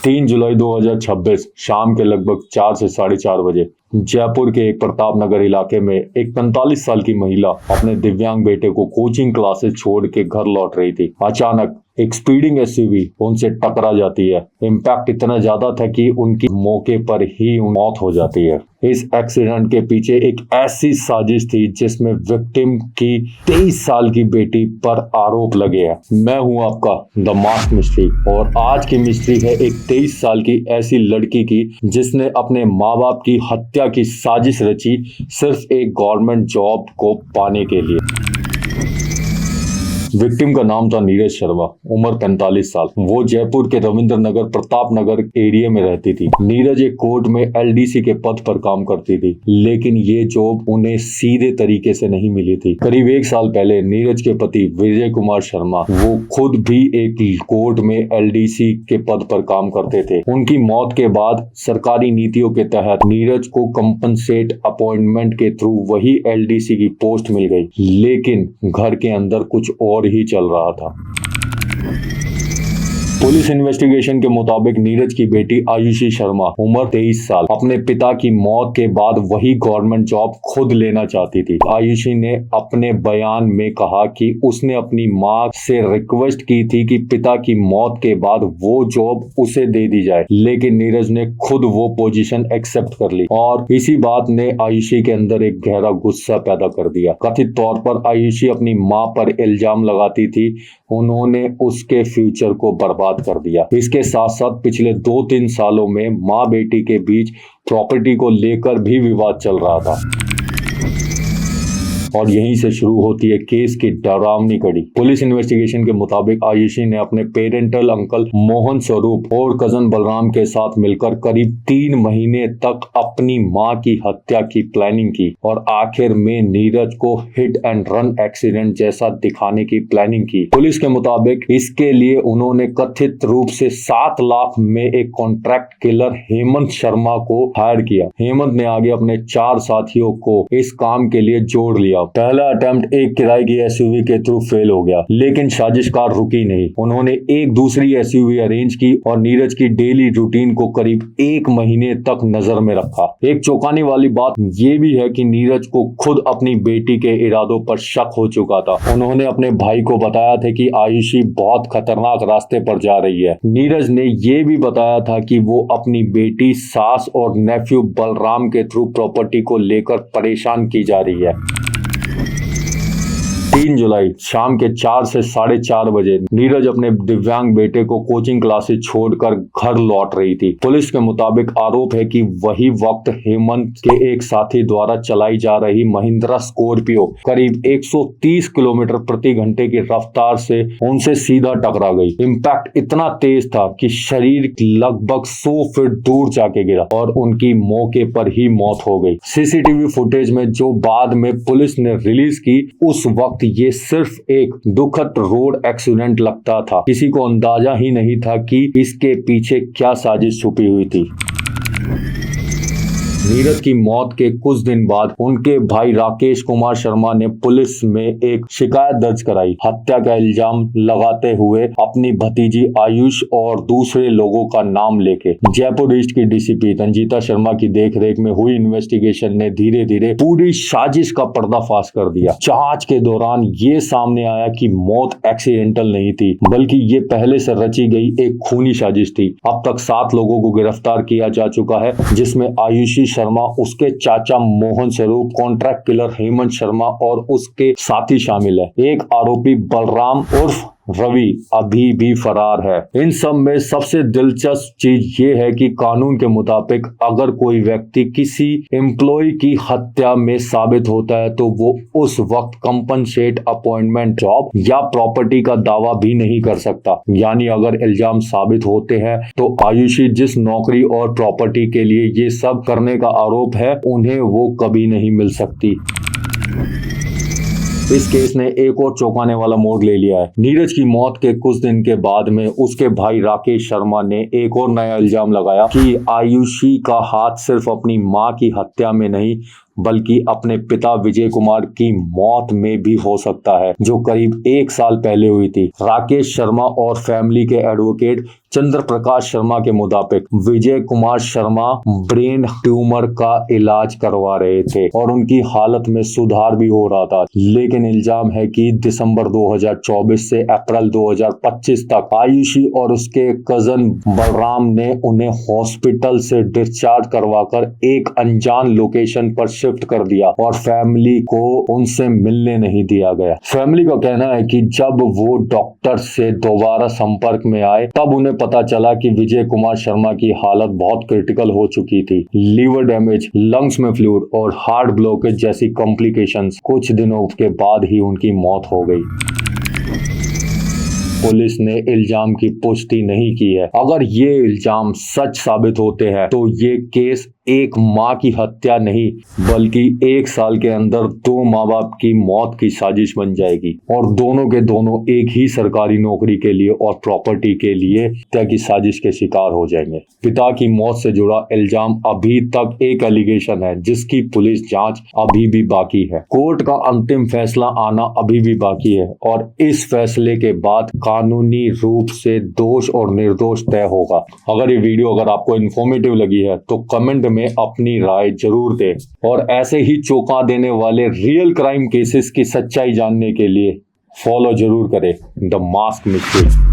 3 जुलाई 2026 शाम के लगभग 4 से 4:30 बजे जयपुर के एक प्रताप नगर इलाके में एक 45 साल की महिला अपने दिव्यांग बेटे को कोचिंग क्लासेस छोड़ के घर लौट रही थी। अचानक एक स्पीडिंग एसयूवी उनसे टकरा जाती है। इम्पैक्ट इतना ज्यादा था कि उनकी मौके पर ही मौत हो जाती है। इस एक्सीडेंट के पीछे एक ऐसी साजिश थी जिसमें विक्टिम की 23 साल की बेटी पर आरोप लगे हैं। मैं हूं आपका द मास्क मिस्ट्री और आज की मिस्ट्री है एक 23 साल की ऐसी लड़की की जिसने अपने माँ बाप की हत्या की साजिश रची सिर्फ एक गवर्नमेंट जॉब को पाने के लिए। विक्टिम का नाम था नीरज शर्मा, उम्र 45 साल। वो जयपुर के रविंद्र नगर प्रताप नगर एरिया में रहती थी। नीरज एक कोर्ट में एलडीसी के पद पर काम करती थी, लेकिन ये जॉब उन्हें सीधे तरीके से नहीं मिली थी। करीब 1 साल पहले नीरज के पति विजय कुमार शर्मा, वो खुद भी एक कोर्ट में एलडीसी के पद पर काम करते थे। उनकी मौत के बाद सरकारी नीतियों के तहत नीरज को कंपनसेट अपॉइंटमेंट के थ्रू वही एलडीसी की पोस्ट मिल गई, लेकिन घर के अंदर कुछ और ही चल रहा था। पुलिस इन्वेस्टिगेशन के मुताबिक नीरज की बेटी आयुषी शर्मा, उम्र 23 साल, अपने पिता की मौत के बाद वही गवर्नमेंट जॉब खुद लेना चाहती थी। आयुषी ने अपने बयान में कहा कि उसने अपनी मां से रिक्वेस्ट की थी कि पिता की मौत के बाद वो जॉब उसे दे दी जाए, लेकिन नीरज ने खुद वो पोजीशन एक्सेप्ट कर ली और इसी बात ने आयुषी के अंदर एक गहरा गुस्सा पैदा कर दिया। कथित तौर पर आयुषी अपनी मां पर इल्जाम लगाती थी उन्होंने उसके फ्यूचर को बर्बाद कर दिया। इसके साथ साथ पिछले 2-3 सालों में मां बेटी के बीच प्रॉपर्टी को लेकर भी विवाद चल रहा था और यहीं से शुरू होती है केस की डरावनी कड़ी। पुलिस इन्वेस्टिगेशन के मुताबिक आयुषी ने अपने पेरेंटल अंकल मोहन स्वरूप और कजन बलराम के साथ मिलकर करीब 3 महीने तक अपनी मां की हत्या की प्लानिंग की और आखिर में नीरज को हिट एंड रन एक्सीडेंट जैसा दिखाने की प्लानिंग की। पुलिस के मुताबिक इसके लिए उन्होंने कथित रूप से 7 लाख में एक कॉन्ट्रैक्ट किलर हेमंत शर्मा को हायर किया। हेमंत ने आगे अपने 4 साथियों को इस काम के लिए जोड़ लिया। पहला अटेम्प्ट एक किराए की एसयूवी के थ्रू फेल हो गया, लेकिन साजिशकार रुकी नहीं। उन्होंने एक दूसरी एसयूवी अरेंज की और नीरज की डेली रूटीन को करीब 1 महीने तक नजर में रखा। एक चौंकाने वाली बात यह भी है कि नीरज को खुद अपनी बेटी के इरादों पर शक हो चुका था। उन्होंने अपने भाई को बताया था कि आयुषी बहुत खतरनाक रास्ते पर जा रही है। नीरज ने यह भी बताया था कि वो अपनी बेटी, सास और नेफ्यू बलराम के थ्रू प्रॉपर्टी को लेकर परेशान की जा रही है। 3 जुलाई शाम के 4 से 4:30 बजे नीरज अपने दिव्यांग बेटे को कोचिंग क्लासेस छोड़कर घर लौट रही थी। पुलिस के मुताबिक आरोप है कि वही वक्त हेमंत के एक साथी द्वारा चलाई जा रही महिंद्रा स्कॉर्पियो करीब 130 किलोमीटर प्रति घंटे की रफ्तार से उनसे सीधा टकरा गई। इम्पैक्ट इतना तेज था कि शरीर लगभग 100 फीट दूर जाके गिरा और उनकी मौके पर ही मौत हो गई। सीसीटीवी फुटेज में जो बाद में पुलिस ने रिलीज की, उस वक्त ये सिर्फ एक दुखद रोड एक्सीडेंट लगता था। किसी को अंदाजा ही नहीं था कि इसके पीछे क्या साजिश छुपी हुई थी। नीरज की मौत के कुछ दिन बाद उनके भाई राकेश कुमार शर्मा ने पुलिस में एक शिकायत दर्ज कराई, हत्या का इल्जाम लगाते हुए अपनी भतीजी आयुष और दूसरे लोगों का नाम लेके। जयपुर ईस्ट की डीसीपी रंजीता शर्मा की देखरेख में हुई इन्वेस्टिगेशन ने धीरे धीरे पूरी साजिश का पर्दाफाश कर दिया। जांच के दौरान ये सामने आया कि मौत एक्सीडेंटल नहीं थी, बल्कि ये पहले से रची गई एक खूनी साजिश थी। अब तक 7 लोगों को गिरफ्तार किया जा चुका है, जिसमें आयुषी शर्मा, उसके चाचा मोहन स्वरूप, कॉन्ट्रैक्ट किलर हेमंत शर्मा और उसके साथी शामिल है। एक आरोपी बलराम उर्फ रवि अभी भी फरार है। इन सब में सबसे दिलचस्प चीज ये है कि कानून के मुताबिक अगर कोई व्यक्ति किसी एम्प्लॉय की हत्या में साबित होता है तो वो उस वक्त कंपनसेट अपॉइंटमेंट जॉब या प्रॉपर्टी का दावा भी नहीं कर सकता। यानी अगर इल्जाम साबित होते हैं तो आयुषी जिस नौकरी और प्रॉपर्टी के लिए ये सब करने का आरोप है, उन्हें वो कभी नहीं मिल सकती। इस केस ने एक और चौंकाने वाला मोड़ ले लिया है। नीरज की मौत के कुछ दिन के बाद में उसके भाई राकेश शर्मा ने एक और नया इल्जाम लगाया कि आयुषी का हाथ सिर्फ अपनी मां की हत्या में नहीं बल्कि अपने पिता विजय कुमार की मौत में भी हो सकता है, जो करीब 1 साल पहले हुई थी। राकेश शर्मा और फैमिली के एडवोकेट चंद्र प्रकाश शर्मा के मुताबिक विजय कुमार शर्मा ब्रेन ट्यूमर का इलाज करवा रहे थे और उनकी हालत में सुधार भी हो रहा था, लेकिन इल्जाम है कि दिसंबर 2024 से अप्रैल 2025 तक आयुषी और उसके कजन बलराम ने उन्हें हॉस्पिटल से डिस्चार्ज करवाकर एक अनजान लोकेशन पर शिफ्ट कर दिया और फैमिली को उनसे मिलने नहीं दिया गया। फैमिली का कहना है कि जब वो डॉक्टर से दोबारा संपर्क में आए तब उन्हें पता चला कि विजय कुमार शर्मा की हालत बहुत क्रिटिकल हो चुकी थी। लीवर डैमेज, लंग्स में फ्लूइड और हार्ट ब्लॉकेज जैसी कॉम्प्लिकेशंस। कुछ दिनों के बाद ही उनकी मौत हो गई। पुलिस ने इल्जाम की पुष्टि नहीं की है। अगर ये इल्जाम सच साबित होते हैं तो ये केस एक माँ की हत्या नहीं बल्कि 1 साल के अंदर 2 माँ बाप की मौत की साजिश बन जाएगी और दोनों के दोनों एक ही सरकारी नौकरी के लिए और प्रॉपर्टी के लिए हत्या की साजिश के शिकार हो जाएंगे। पिता की मौत से जुड़ा इल्जाम अभी तक एक एलिगेशन है जिसकी पुलिस जांच अभी भी बाकी है। कोर्ट का अंतिम फैसला आना अभी भी बाकी है और इस फैसले के बाद कानूनी रूप से दोष और निर्दोष तय होगा। अगर ये वीडियो आपको इन्फॉर्मेटिव लगी है तो कमेंट में अपनी राय जरूर दें और ऐसे ही चौंका देने वाले रियल क्राइम केसेस की सच्चाई जानने के लिए फॉलो जरूर करें द मास्क मिस्ट्री।